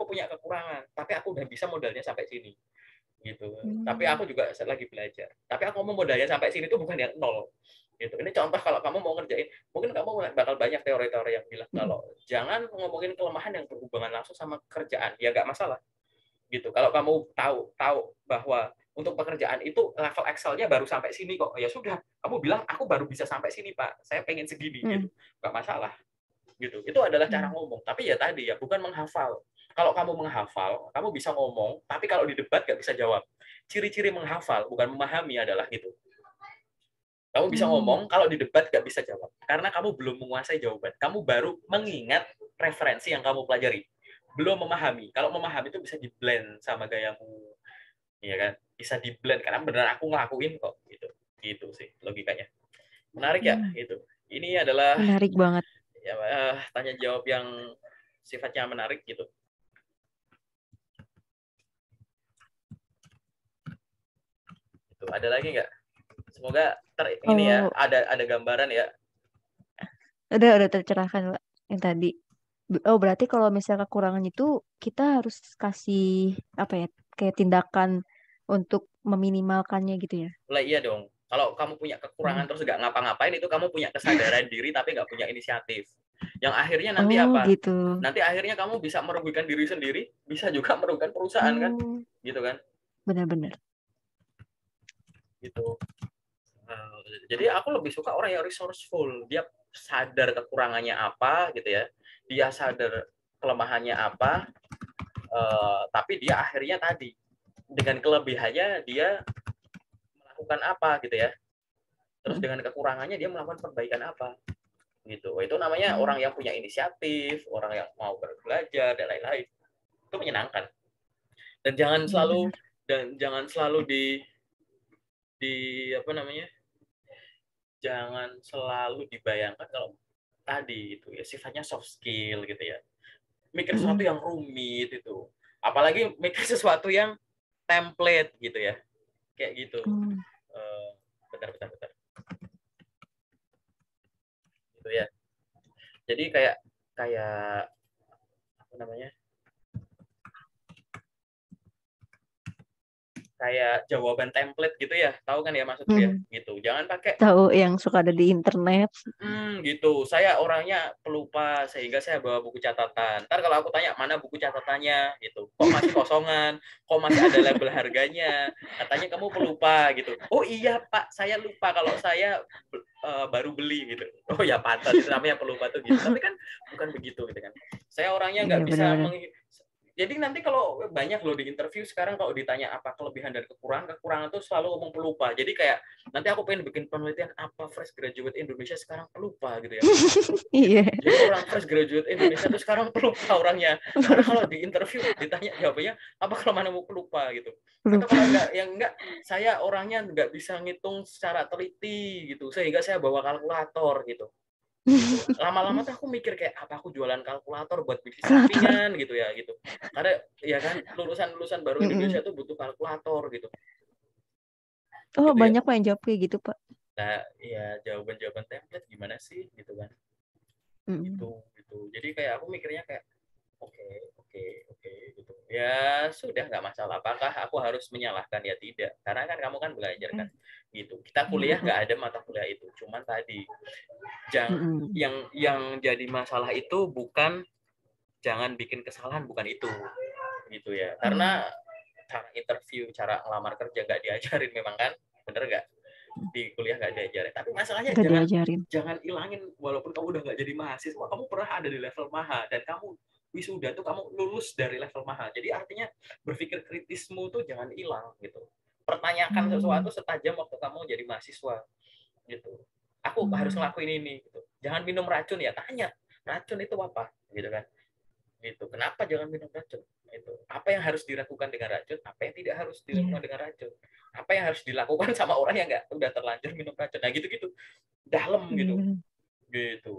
punya kekurangan, tapi aku udah bisa modalnya sampai sini. Gitu. Tapi aku juga lagi belajar. Tapi aku ngomong modalnya sampai sini itu bukan yang nol. Gitu. Ini contoh kalau kamu mau ngerjain, mungkin kamu bakal banyak teori-teori yang bilang kalau jangan ngomongin kelemahan yang berhubungan langsung sama kerjaan, ya nggak masalah. Gitu. Kalau kamu tahu bahwa untuk pekerjaan itu level Excel-nya baru sampai sini kok, ya sudah. Kamu bilang aku baru bisa sampai sini Pak, saya pengen segini, gitu. Nggak masalah. Gitu. Itu adalah cara ngomong. Tapi ya tadi ya bukan menghafal. Kalau kamu menghafal, kamu bisa ngomong, tapi kalau di debat nggak bisa jawab. Ciri-ciri menghafal bukan memahami adalah gitu. Kamu bisa ngomong, kalau di debat nggak bisa jawab. Karena kamu belum menguasai jawaban. Kamu baru mengingat referensi yang kamu pelajari. Belum memahami. Kalau memahami itu bisa di-blend sama gayamu. Iya kan? Bisa di-blend. Karena benar aku ngelakuin kok. Gitu sih logikanya. Menarik ya? Itu. Ini adalah
menarik banget.
Ya, tanya jawab yang sifatnya menarik gitu. Itu ada lagi nggak? Semoga ini ya ada gambaran ya.
Udah tercerahkan Pak yang tadi. Oh berarti kalau misalnya kekurangan itu kita harus kasih apa ya kayak tindakan untuk meminimalkannya gitu ya?
Lah iya dong. Kalau kamu punya kekurangan terus nggak ngapa-ngapain, itu kamu punya kesadaran diri tapi nggak punya inisiatif. Yang akhirnya nanti apa?
Gitu.
Nanti akhirnya kamu bisa merugikan diri sendiri, bisa juga merugikan perusahaan kan? Gitu kan?
Benar-benar.
Gitu. Jadi aku lebih suka orang yang resourceful. Dia sadar kekurangannya apa gitu ya. Dia sadar kelemahannya apa. Tapi dia akhirnya tadi dengan kelebihannya dia melakukan apa gitu ya. Terus dengan kekurangannya dia melakukan perbaikan apa gitu. Itu namanya orang yang punya inisiatif, orang yang mau belajar dan lain-lain. Itu menyenangkan. Dan jangan selalu di apa namanya? Jangan selalu dibayangkan kalau tadi itu ya sifatnya soft skill gitu ya. Mikir sesuatu yang rumit itu. Apalagi mikir sesuatu yang template gitu ya. Kayak gitu. Bentar. Gitu ya. Jadi kayak apa namanya? kayak jawaban template gitu ya, tahu kan ya maksudku ya,
Hmm,
gitu. Jangan pakai
tahu yang suka ada di internet.
gitu. Saya orangnya pelupa sehingga saya bawa buku catatan. Ntar kalau aku tanya mana buku catatannya gitu, kok masih kosongan, kok masih ada label harganya, katanya kamu pelupa gitu. Oh iya Pak, saya lupa kalau saya baru beli gitu. Oh ya pantas itu namanya pelupa tuh gitu. Tapi kan bukan begitu gitu kan. Saya orangnya
Iya
nggak bisa
benar-benar.
jadi nanti kalau banyak loh di interview sekarang kalau ditanya apa kelebihan dan kekurangan tuh selalu ngomong pelupa. Jadi kayak nanti aku pengen bikin penelitian apa fresh graduate Indonesia sekarang pelupa gitu ya. Gitu.
Iya.
Jadi orang fresh graduate Indonesia tuh sekarang pelupa orangnya. Karena kalau di interview ditanya jawabannya apa kalau mana mau pelupa gitu. Atau
Lupa.
kalau enggak yang enggak saya orangnya enggak bisa ngitung secara teliti gitu sehingga saya bawa kalkulator gitu. Gitu. Lama-lama tuh aku mikir kayak apa aku jualan kalkulator buat bisnis
Kalkulator.
sampingan gitu ya gitu. Karena ya kan lulusan-lulusan baru Indonesia
Mm-mm.
tuh butuh kalkulator gitu.
Oh,
Gitu ya.
banyak kok yang jawab kayak gitu, Pak.
Nah, ya jawaban-jawaban template gimana sih gitu kan.
Mm-mm.
Gitu. Jadi kayak aku mikirnya kayak oke, oke, oke gitu. Ya sudah nggak masalah. Apakah aku harus menyalahkan? Ya tidak. Karena kan kamu kan belajar kan. Gitu. Kita kuliah
Mm-mm.
nggak ada mata kuliah itu. Cuman tadi jangan
Mm-mm.
yang jadi masalah itu bukan jangan bikin kesalahan, bukan itu. Gitu ya.
Mm.
Karena cara interview, cara ngelamar kerja nggak diajarin memang kan. Bener nggak? Di kuliah nggak diajarin. Tapi masalahnya
Gak
jangan
diajarin.
jangan ilangin walaupun kamu udah nggak jadi mahasiswa, kamu pernah ada di level maha dan kamu wisuda tuh kamu lulus dari level maha. Jadi artinya berpikir kritismu tuh jangan hilang gitu. Pertanyakan sesuatu
Mm.
setajam waktu kamu jadi mahasiswa gitu. Aku harus
Mm.
ngelakuin ini gitu. Jangan minum racun ya, tanya. Racun itu apa? Gitu kan. Gitu. Kenapa jangan minum racun? Itu. Apa yang harus dilakukan dengan racun? Apa yang tidak harus dilakukan
Iya.
dengan racun? Apa yang harus dilakukan sama orang yang nggak udah terlanjur minum racun? Nah gitu-gitu. Dalam
Iya
gitu.
benar.
Gitu.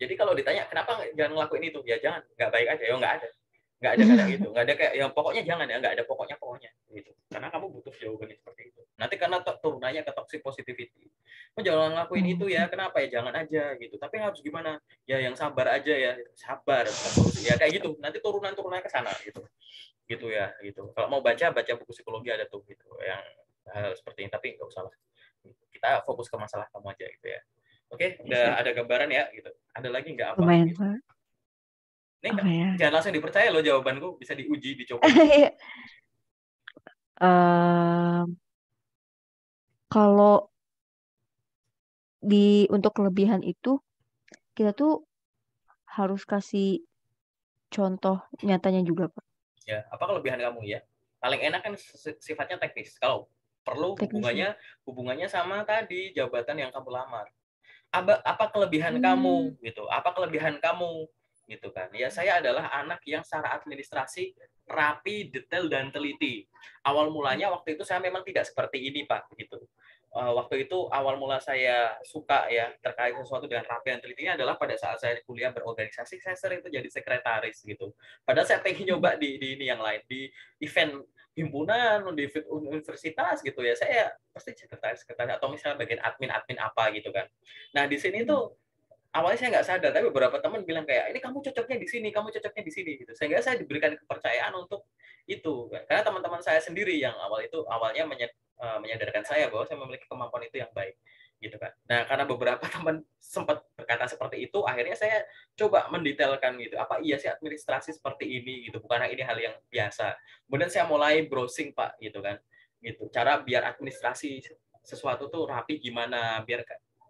Jadi kalau ditanya kenapa jangan ngelakuin itu, ya jangan, nggak baik aja, ya nggak ada, nggak ada gitu, nggak ada kayak yang pokoknya jangan ya, nggak ada pokoknya gitu. Karena kamu butuh jawabannya seperti itu. Nanti karena turunannya ke toxic positivity, oh jangan ngelakuin itu ya,
Mm.
kenapa ya, jangan aja gitu. Tapi harus gimana? Ya yang sabar aja ya, sabar bukan solusi. Ya kayak gitu. Nanti turunan ke sana gitu, gitu ya gitu. Kalau mau baca buku psikologi ada tuh gitu, yang hal seperti ini. Tapi nggak usah lah. Kita fokus ke masalah kamu aja gitu ya. Oke,
Siap.
udah ada gambaran ya gitu. Ada lagi nggak apa
Lumayan,
gitu.
Pak.
Ini
Apa ya?
jangan langsung dipercaya loh jawabanku, bisa diuji, dicoba.
Em, Kalau untuk kelebihan itu kita tuh harus kasih contoh nyatanya juga, Pak.
Ya, apa kelebihan kamu ya? Paling enak kan sifatnya teknis. Kalau perlu
Teknis ya.
hubungannya sama tadi jabatan yang kamu lamar. Apa kelebihan
Hmm.
kamu gitu? Apa kelebihan kamu gitu kan? Ya saya adalah anak yang secara administrasi rapi, detail dan teliti. Awal mulanya waktu itu saya memang tidak seperti ini Pak gitu. Waktu itu awal mula saya suka ya terkait sesuatu dengan rapi dan teliti ini adalah pada saat saya kuliah berorganisasi saya sering tuh jadi sekretaris gitu. Padahal saya pengen nyoba di ini yang lain di event himpunan di universitas gitu ya saya pasti sekretaris atau misalnya bagian admin apa gitu kan. Nah di sini tuh awalnya saya nggak sadar, tapi beberapa teman bilang kayak ini kamu cocoknya di sini, kamu cocoknya di sini gitu. Sehingga saya diberikan kepercayaan untuk itu. Karena teman-teman saya sendiri yang awalnya menyadarkan saya bahwa saya memiliki kemampuan itu yang baik gitu kan. Nah, karena beberapa teman sempat berkata seperti itu, akhirnya saya coba mendetailkan gitu. Apa iya sih administrasi seperti ini gitu, bukan ini hal yang biasa. Kemudian saya mulai browsing Pak gitu kan. Gitu. Cara biar administrasi sesuatu tuh rapi gimana, biar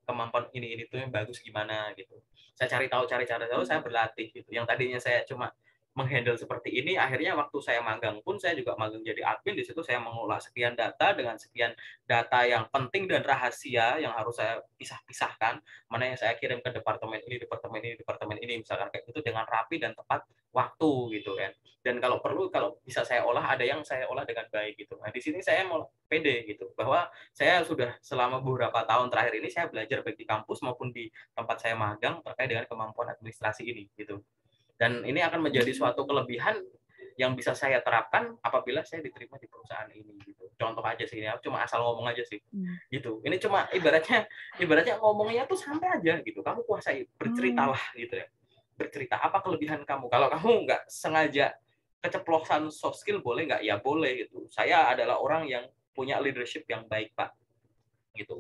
kemampuan ini tuh yang bagus gimana gitu. Saya cari tahu, saya berlatih gitu. Yang tadinya saya cuma menghandle seperti ini, akhirnya waktu saya magang pun saya juga magang jadi admin. Di situ saya mengolah sekian data dengan sekian data yang penting dan rahasia yang harus saya pisah-pisahkan, mana yang saya kirim ke departemen ini, misalkan kayak itu dengan rapi dan tepat waktu gitu kan. Dan kalau perlu, kalau bisa saya olah, ada yang saya olah dengan baik gitu. Nah di sini saya mau pede gitu bahwa saya sudah selama beberapa tahun terakhir ini saya belajar baik di kampus maupun di tempat saya magang terkait dengan kemampuan administrasi ini gitu. Dan ini akan menjadi suatu kelebihan yang bisa saya terapkan apabila saya diterima di perusahaan ini gitu. Contoh aja sih ini, cuma asal ngomong aja sih.
Hmm.
Gitu. Ini cuma ibaratnya ngomongnya tuh santai aja gitu. Kamu kuasai,
Oh.
berceritalah gitu ya. Bercerita apa kelebihan kamu. Kalau kamu nggak sengaja keceplosan soft skill boleh nggak? Ya boleh gitu. Saya adalah orang yang punya leadership yang baik, Pak. Gitu.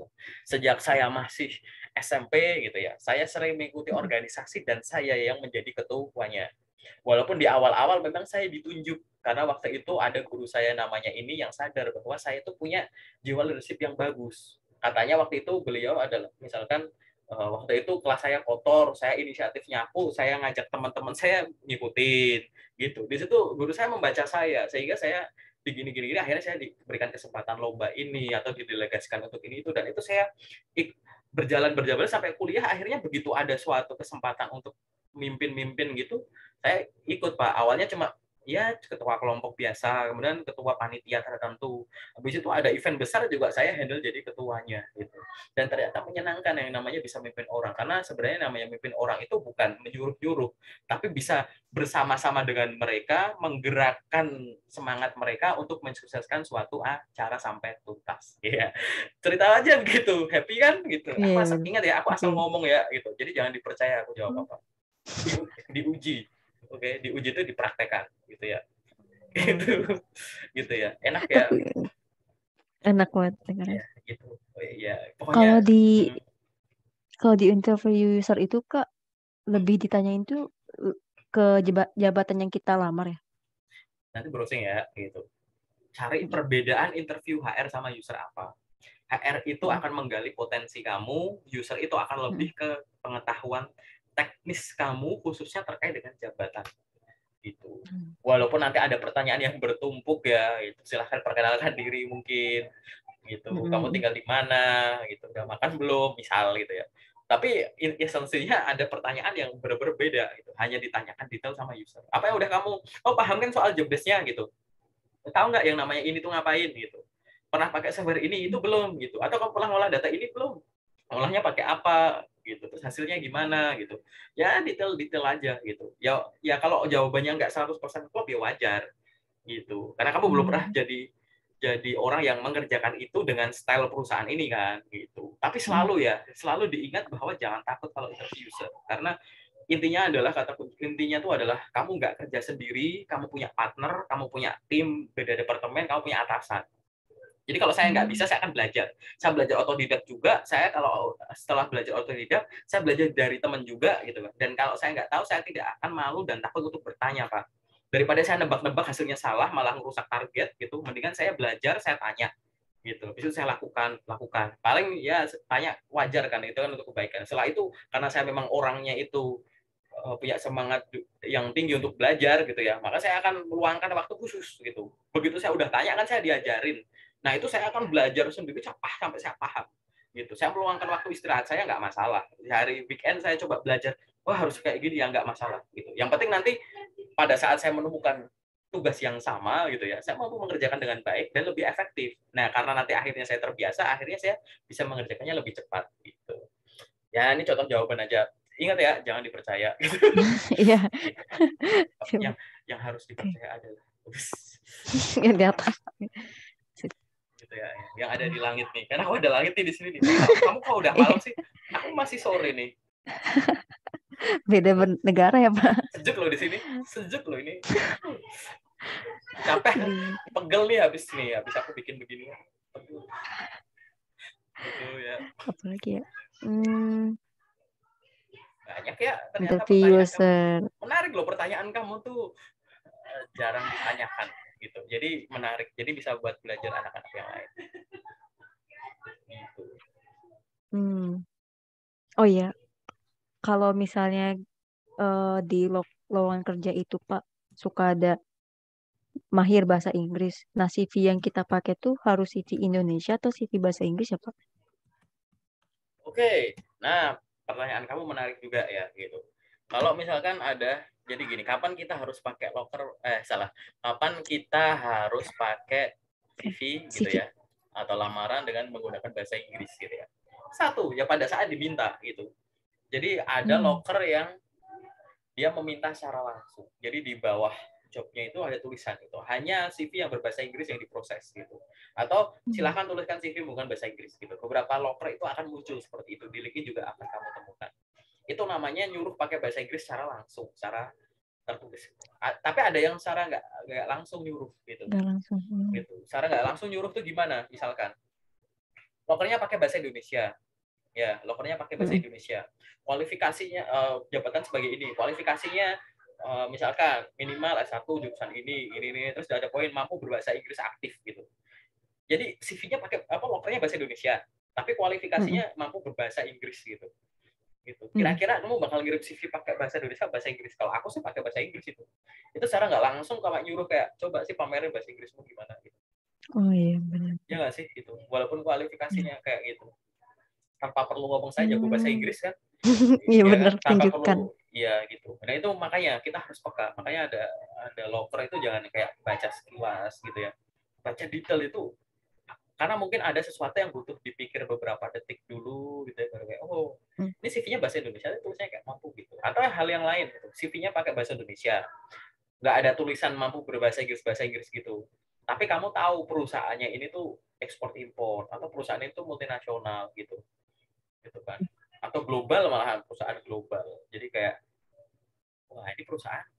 Sejak saya masih SMP gitu ya, saya sering mengikuti organisasi dan saya yang menjadi ketuanya. Walaupun di awal-awal memang saya ditunjuk karena waktu itu ada guru saya namanya ini yang sadar bahwa saya itu punya jiwa leadership yang bagus. Katanya waktu itu beliau adalah misalkan waktu itu kelas saya kotor, saya inisiatif nyapu, saya ngajak teman-teman saya ngikutin gitu. Di situ guru saya membaca saya sehingga saya digini-gini akhirnya saya diberikan kesempatan lomba ini atau didelegasikan untuk ini itu dan itu saya berjalan sampai kuliah akhirnya begitu ada suatu kesempatan untuk mimpin gitu saya ikut Pak. Awalnya cuma ya ketua kelompok biasa, kemudian ketua panitia tertentu. Habis itu ada event besar juga saya handle jadi ketuanya gitu. Dan ternyata menyenangkan yang namanya bisa mimpin orang karena sebenarnya namanya mimpin orang itu bukan menyuruh-nyuruh, tapi bisa bersama-sama dengan mereka menggerakkan semangat mereka untuk mensukseskan suatu acara sampai tuntas. Iya. Cerita aja gitu, happy kan gitu. Aku
Iya,
asal ingat ya, aku asal
oke.
ngomong ya gitu. Jadi jangan dipercaya aku jawab apa. Diuji. Oke, diuji itu dipraktekkan gitu ya.
Oh,
Gitu. Gitu ya. Enak ya.
tapi enak banget dengarnya.
Ya, gitu. Oh, ya,
Kalau
pokoknya
di kalau di interview user itu Kak lebih ditanyain tuh ke jabatan yang kita lamar ya.
nanti browsing ya gitu. Cari perbedaan interview HR sama user apa. HR itu
Mm,
akan menggali potensi kamu, user itu akan
mm,
lebih ke pengetahuan teknis kamu khususnya terkait dengan jabatan gitu.
mm,
Walaupun nanti ada pertanyaan yang bertumpuk ya, itu silahkan perkenalkan diri mungkin gitu. Kamu
mm.
tinggal di mana gitu, udah makan belum, misal gitu ya. Tapi esensinya ada pertanyaan yang berbeda gitu. Hanya ditanyakan detail sama user. Apa yang udah kamu paham kan soal job desk-nya gitu. Tahu nggak yang namanya ini tuh ngapain gitu. Pernah pakai software ini itu belum gitu. Atau kamu pernah ngolah data ini belum? Ngolahnya pakai apa gitu. Terus hasilnya gimana gitu. Ya detail-detail aja gitu. Ya kalau jawabannya nggak 100% klop ya wajar gitu. Karena kamu belum pernah
Mm,
jadi orang yang mengerjakan itu dengan style perusahaan ini kan gitu. Tapi
mm,
selalu diingat bahwa jangan takut kalau interview user karena intinya adalah kata intinya itu adalah kamu nggak kerja sendiri, kamu punya partner, kamu punya tim beda departemen, kamu punya atasan. Jadi kalau saya nggak bisa,
mm,
saya akan belajar. Saya belajar otodidak juga. Saya kalau setelah belajar otodidak, saya belajar dari teman juga gitu. Dan kalau saya nggak tahu, saya tidak akan malu dan takut untuk bertanya, Pak. Daripada saya nebak-nebak hasilnya salah, malah merusak target gitu. Mendingan saya belajar, saya tanya gitu. Itu saya lakukan. Paling ya tanya wajar kan, itu kan untuk kebaikan. Setelah itu karena saya memang orangnya itu punya semangat yang tinggi untuk belajar gitu ya, maka saya akan meluangkan waktu khusus gitu. Begitu saya udah tanya kan saya diajarin. Nah itu saya akan belajar sendiri sampai saya paham gitu. Saya meluangkan waktu istirahat saya nggak masalah. Di hari weekend saya coba belajar. Wah harus kayak gini ya nggak masalah gitu. Yang penting nanti pada saat saya menemukan tugas yang sama gitu ya, saya mampu mengerjakan dengan baik dan lebih efektif. Nah karena nanti akhirnya saya terbiasa, akhirnya saya bisa mengerjakannya lebih cepat gitu. Ya ini contoh jawaban aja. Ingat ya, jangan dipercaya.
Iya.
yang
Siap.
yang harus
Oke.
dipercaya adalah
Yang di atas. Sip.
gitu ya, yang ada di langit nih. Karena aku ada langit nih di sini nih. Kamu kok udah malam sih? Aku masih sore nih.
Beda negara ya Pak.
Sejuk loh di sini. Sejuk loh ini. Capek,
Di
pegel nih habis aku bikin begini. Gitu ya.
apa lagi ya? Hmm,
Banyak ya ternyata
interview
pertanyaan kamu.
user.
Menarik loh pertanyaan kamu tuh jarang ditanyakan gitu. Jadi menarik. Jadi bisa buat belajar anak-anak yang lain. Gitu.
Hmm. Oh iya, kalau misalnya di lowongan kerja itu Pak suka ada mahir bahasa Inggris. Nah, CV yang kita pakai tuh harus CV Indonesia atau CV bahasa Inggris ya Pak?
Oke, nah pertanyaan kamu menarik juga ya gitu. Kalau misalkan ada, jadi gini, kapan kita harus pakai loker? Salah. Kapan kita harus pakai
Eh,
CV gitu
CV.
ya, atau lamaran dengan menggunakan bahasa Inggris gitu ya. Satu, ya pada saat diminta gitu. Jadi ada
Hmm.
loker yang dia meminta secara langsung. Jadi di bawah jobnya itu ada tulisan itu hanya CV yang berbahasa Inggris yang diproses gitu. Atau
Hmm.
silahkan tuliskan CV bukan bahasa Inggris gitu. Beberapa loker itu akan muncul seperti itu. Di LinkedIn juga akan kamu temukan. Itu namanya nyuruh pakai bahasa Inggris secara langsung, secara tertulis. Tapi ada yang secara nggak langsung nyuruh gitu.
Nggak langsung.
Gitu. Secara nggak langsung nyuruh tuh gimana? Misalkan lokernya pakai bahasa Indonesia, ya lokernya pakai bahasa Indonesia. Kualifikasinya jabatan sebagai ini, kualifikasinya misalkan minimal S1 jurusan ini, terus ada poin mampu berbahasa Inggris aktif gitu. Jadi CV-nya pakai lokernya bahasa Indonesia, tapi kualifikasinya mampu berbahasa Inggris gitu. Gitu. Kira-kira kamu bakal ngirim CV pakai bahasa Indonesia, bahasa Inggris? Kalau aku sih pakai bahasa Inggris itu. Itu secara nggak langsung kalau nyuruh kayak coba sih pamerin bahasa Inggrismu gimana gitu.
Oh iya benar.
Ya nggak sih gitu. Walaupun kualifikasinya kayak gitu. Tanpa perlu ngomong saya jago bahasa Inggris kan.
Iya
Ya
benar,
kan? Tanpa
tunjukkan.
perlu ya gitu. Nah itu makanya kita harus peka. Makanya ada loker itu jangan kayak baca sekilas gitu ya. Baca detail itu karena mungkin ada sesuatu yang butuh dipikir beberapa detik dulu gitu ya, baru kayak oh ini CV-nya bahasa Indonesia, tulisnya kayak mampu gitu, atau hal yang lain gitu. CV-nya pakai bahasa Indonesia, nggak ada tulisan mampu berbahasa Inggris bahasa Inggris gitu, tapi kamu tahu perusahaannya ini tuh ekspor impor atau perusahaan itu multinasional gitu gitu kan, atau global, malahan perusahaan global, jadi kayak wah ini perusahaan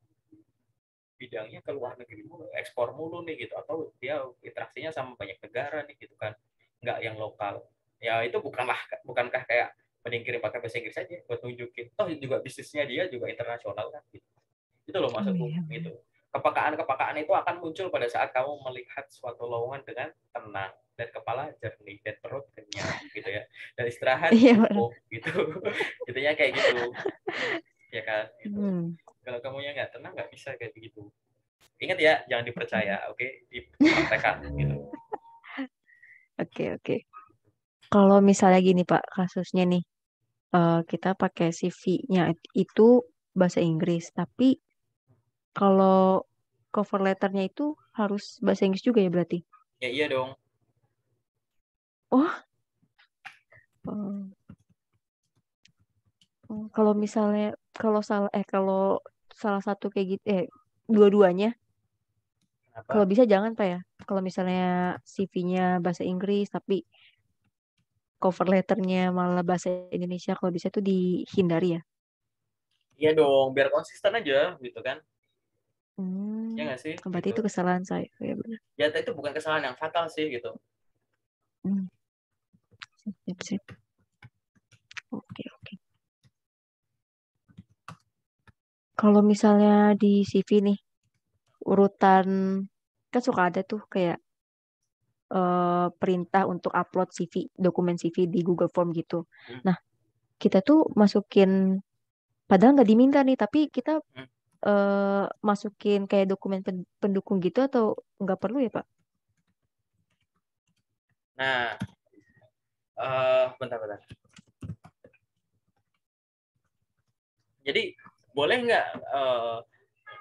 bidangnya ke luar negeri mulu, ekspor mulu nih gitu, atau dia interaksinya sama banyak negara nih gitu kan, nggak yang lokal. Ya itu bukankah kayak mending kirim pakai bahasa Inggris aja buat nunjukin, toh juga bisnisnya dia juga internasional kan gitu. Itu loh
Oh
maksudku
iya.
gitu. Kepekaan itu akan muncul pada saat kamu melihat suatu lowongan dengan tenang dan kepala jernih dan perut kenyang gitu ya, dan istirahat
Iya benar.
cukup gitu. Intinya kayak gitu ya kan gitu.
Hmm.
Kalau kamunya nggak tenang nggak bisa kayak begitu. Ingat ya, jangan dipercaya, oke? Dipraktekkan gitu.
Oke, oke. Kalau misalnya gini Pak, kasusnya nih, kita pakai CV-nya itu bahasa Inggris, tapi kalau cover letternya itu harus bahasa Inggris juga ya berarti?
Ya iya dong.
Oh, oh, oh. Kalau misalnya kalau salah satu kayak gitu, dua-duanya, kalau
Kenapa?
bisa jangan Pak ya. Kalau misalnya CV-nya bahasa Inggris, tapi cover letternya malah bahasa Indonesia, kalau bisa tuh dihindari ya.
Iya dong, biar konsisten aja gitu kan. Ya
Hmm,
nggak sih?
berarti
Gitu.
itu kesalahan saya. Oh, ya benar.
Ya itu bukan kesalahan yang fatal sih gitu.
Hmm, sip, sip. Oke, oke. Kalau misalnya di CV nih, urutan kan suka ada tuh kayak perintah untuk upload CV, dokumen CV di Google Form gitu.
Hmm.
Nah, kita tuh masukin, padahal nggak diminta nih, tapi kita
Hmm.
masukin kayak dokumen pendukung gitu atau nggak perlu ya, Pak?
Nah, bentar-bentar. Jadi boleh nggak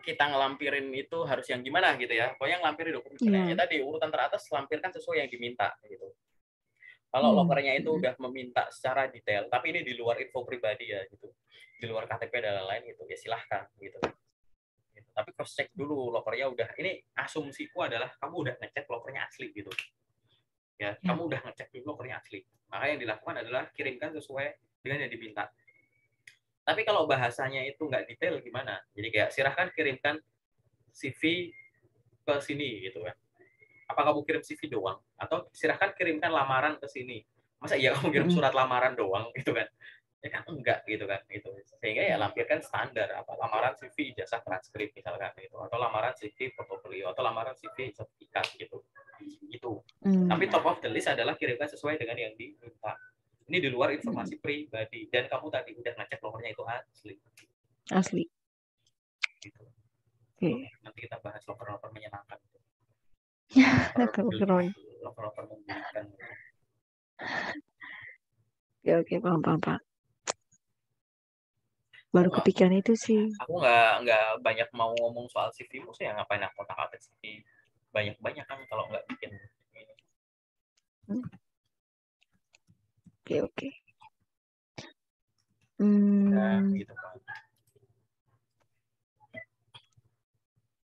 kita ngelampirin itu harus yang gimana gitu ya? Pokoknya ngelampirin dokumennya. Ya
Iya.
tadi urutan teratas lampirkan sesuai yang diminta gitu. Kalau
Hmm.
lokernya itu udah meminta secara detail, tapi ini di luar info pribadi ya gitu, di luar KTP dan lain-lain gitu, ya silahkan gitu. Tapi cross check dulu lokernya udah. Ini asumsiku adalah kamu udah ngecek lokernya asli gitu. Ya,
Ya.
kamu udah ngecek dulu lokernya asli. Maka yang dilakukan adalah kirimkan sesuai dengan yang diminta. Tapi kalau bahasanya itu nggak detail gimana? Jadi kayak silahkan kirimkan CV ke sini gitu kan. Apa kamu kirim CV doang? Atau silahkan kirimkan lamaran ke sini. Masa iya kamu kirim
Mm-mm.
surat lamaran doang gitu kan? Ya kan enggak gitu kan itu, sehingga ya lampirkan standar apa lamaran CV ijazah transkrip misalkan itu, atau lamaran CV portofolio, atau lamaran CV sertifikat gitu itu. Tapi
Hmm.
top of the list adalah kirimkan sesuai dengan yang diminta. Ini di luar
Mm-mm.
informasi pribadi dan kamu tadi udah ngecek nomornya itu asli
Asli.
gitu.
Oke.
Nanti kita bahas loker-loker menyenangkan, loker
Kalau
beli,
keren.
loker membelikan gitu.
Oke, oke, paham, paham, paham.
aku
Baru
nggak
kepikiran itu sih.
aku nggak banyak mau ngomong soal CV-mu sih ya, ngapain aku otak-atik CV banyak-banyak kan kalau nggak bikin ini.
Hmm. Oke, oke. Hmm.
Gitu kan.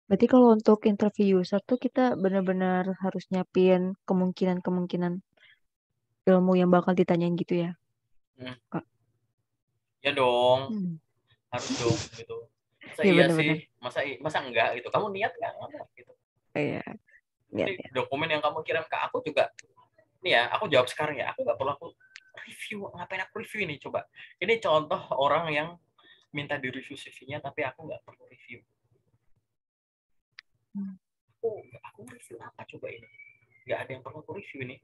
Berarti kalau untuk interview user tuh kita benar-benar harus nyiapin kemungkinan-kemungkinan ilmu yang bakal ditanyain gitu ya,
Hmm,
Kak.
ya dong,
Hmm.
harus dong gitu. Masa
Iya
iya
benar-benar.
sih? Masa enggak gitu? Kamu niat nggak ngomong gitu?
Iya, lihat
Ini
ya.
dokumen yang kamu kirim ke aku juga, nih ya, aku jawab sekarang ya. Aku nggak perlu aku review. Ngapain aku review ini? Coba. Ini contoh orang yang minta di review CV-nya, tapi aku nggak perlu review. Aku review apa coba ini? Nggak ada yang perlu aku review ini.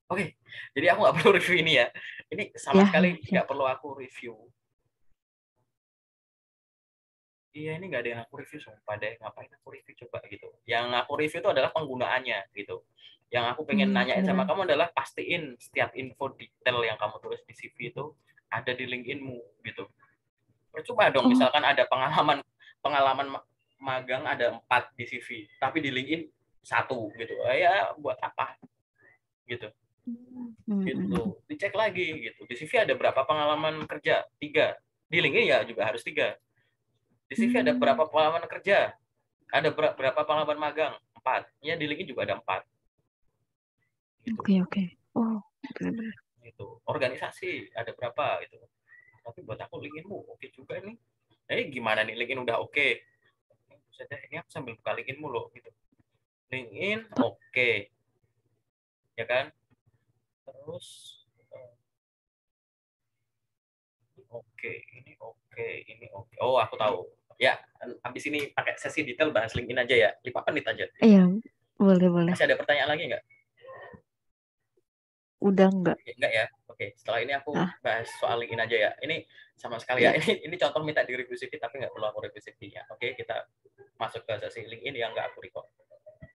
Oke, jadi aku nggak perlu review ini ya. Ini sama
Ya, ya,
sekali
siap.
nggak perlu aku review. Iya, ini nggak ada yang aku review, sumpah deh. Ngapain aku review coba gitu. Yang aku review itu adalah penggunaannya gitu. Yang aku pengen nanyain sama
Benar.
kamu adalah pastiin setiap info detail yang kamu tulis di CV itu ada di LinkedIn-mu gitu. Percuma dong,
Oh,
misalkan ada pengalaman pengalaman magang ada 4 di CV, tapi di LinkedIn satu gitu. Ya buat apa gitu. Gitu. Dicek lagi gitu. Di CV ada berapa pengalaman kerja? 3. Di LinkedIn ya juga harus 3. Di CV ada berapa pengalaman kerja? Ada berapa pengalaman magang? 4. Ya di LinkedIn juga ada 4. Gitu.
oke, oke. Oh, benar-benar.
Gitu. Organisasi ada berapa itu. Tapi buat aku LinkedIn-mu oke juga nih. Gimana nih LinkedIn udah oke? Ini aku sambil buka LinkedIn-mu loh gitu. LinkedIn
Pak,
oke, ya kan? Terus oke, ini oke, ini oke. Oh, aku tahu. Ya, habis ini pakai sesi detail bahas LinkedIn aja ya. 5 menit aja.
iya, boleh, boleh.
Masih ada pertanyaan lagi nggak?
Udah enggak?
Enggak ya. Oke, setelah ini aku
Ah,
bahas soal LinkedIn aja ya. Ini sama sekali ya.
iya.
Ini contoh minta di review CV tapi nggak perlu aku review CV-nya. Oke, kita masuk ke sesi LinkedIn yang nggak aku record.